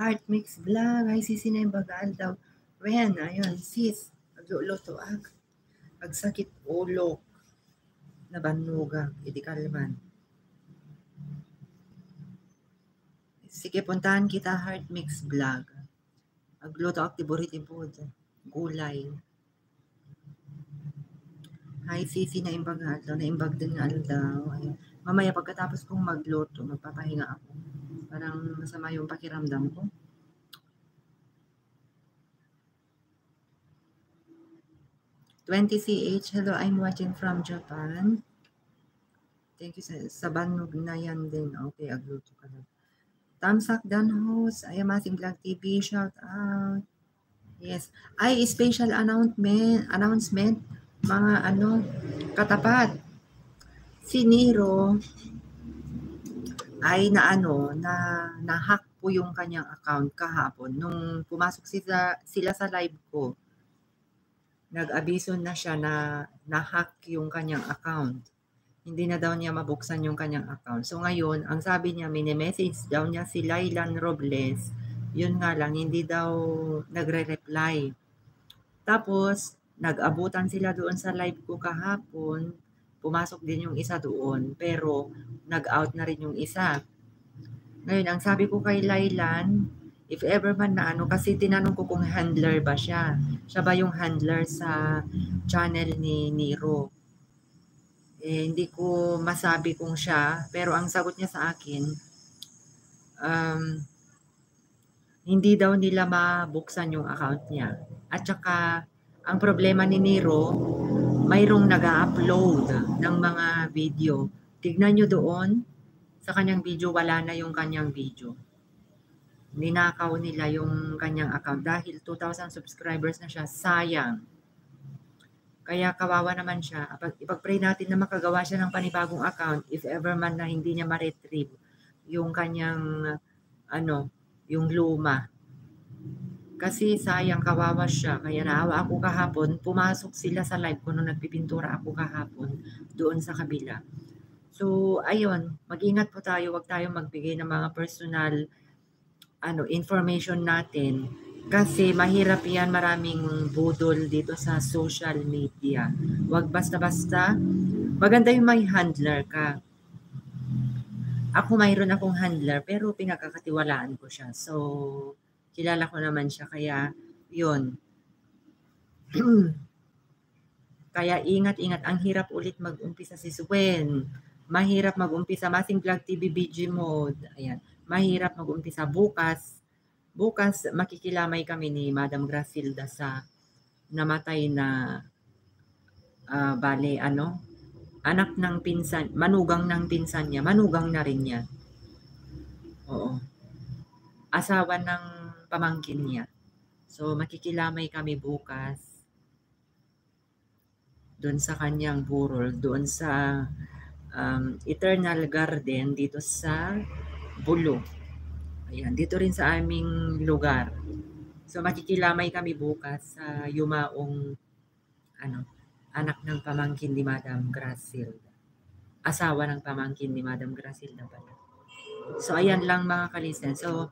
Heart Mix Vlog. Ay, sisi na yung bagaan daw. Ren, ayun, sis. Agluto agsakit ulo. Nabanugag. Idi kalman. Sige, puntahan kita Heart Mix Vlog. Agluto aktiboriti po. Gulay. Hi, sisi na imbag daw. Naimbag din nga daw. Ayun. Mamaya pagkatapos kong magluto, magpapahinga ako. Parang masama yung pakiramdam ko. $20CH, hello, I'm watching from Japan. Thank you sa banog na yan din. Okay, agluto ka lang. Tamsak Dan host, I am Masing Vlog TV, shout out. Yes. Ay, special announcement, mga katapat. Si Nero ay na-hack po yung kanyang account kahapon. Nung pumasok sila sa live ko, nag-abiso na siya na na-hack yung kanyang account. Hindi na daw niya mabuksan yung kanyang account. So ngayon, ang sabi niya, mini-message daw niya si Laylan Robles. Yun nga lang, hindi daw nagre-reply. Tapos, nag-abutan sila doon sa live ko kahapon. Pumasok din yung isa doon, pero nag-out na rin yung isa. Ngayon, ang sabi ko kay Laylan, if ever man na kasi tinanong ko kung handler ba siya. Siya ba yung handler sa channel ni Nero? Hindi ko masabi kung siya, pero ang sagot niya sa akin, hindi daw nila mabuksan yung account niya. At saka, ang problema ni Nero, mayroong nag-upload ng mga video. Tignan nyo doon, sa kanyang video, wala na yung kanyang video. Ninakaw nila yung kanyang account dahil 2,000 subscribers na siya. Sayang. Kaya kawawa naman siya. Ipag-pray natin na makagawa siya ng panibagong account if ever man na hindi niya ma-retrieve yung kanyang yung luma. Kasi sayang, kawawa siya. Kaya naawa ako kahapon. Pumasok sila sa live ko nung nagpipintura ako kahapon doon sa kabila. So, ayun, mag-ingat po tayo. Huwag tayong magbigay ng mga personal information natin. Kasi mahirap yan, maraming budol dito sa social media. Huwag basta-basta. Maganda yung may handler ka. Ako mayroon akong handler pero pinagkakatiwalaan ko siya. So, kilala ko naman siya. Kaya, yun. Kaya ingat-ingat. Ang hirap ulit mag-umpisa si Swen. Mahirap mag-umpisa. Masing Vlog TV BG mode. Ayan. Mahirap mag-umpisa. Bukas makikilamay kami ni Madam Gracilda sa namatay na anak ng pinsan, manugang ng pinsan niya, manugang na rin niya. Oo. Asawa ng pamangkin niya. So makikilamay kami bukas doon sa kanyang burol, doon sa Eternal Garden dito sa Bulo. Ayan, dito rin sa aming lugar. So makikilamay kami bukas sa yumaong anak ng pamangkin ni Madam Gracilda. Asawa ng pamangkin ni Madam Gracilda pala. So ayan lang mga kalisten. So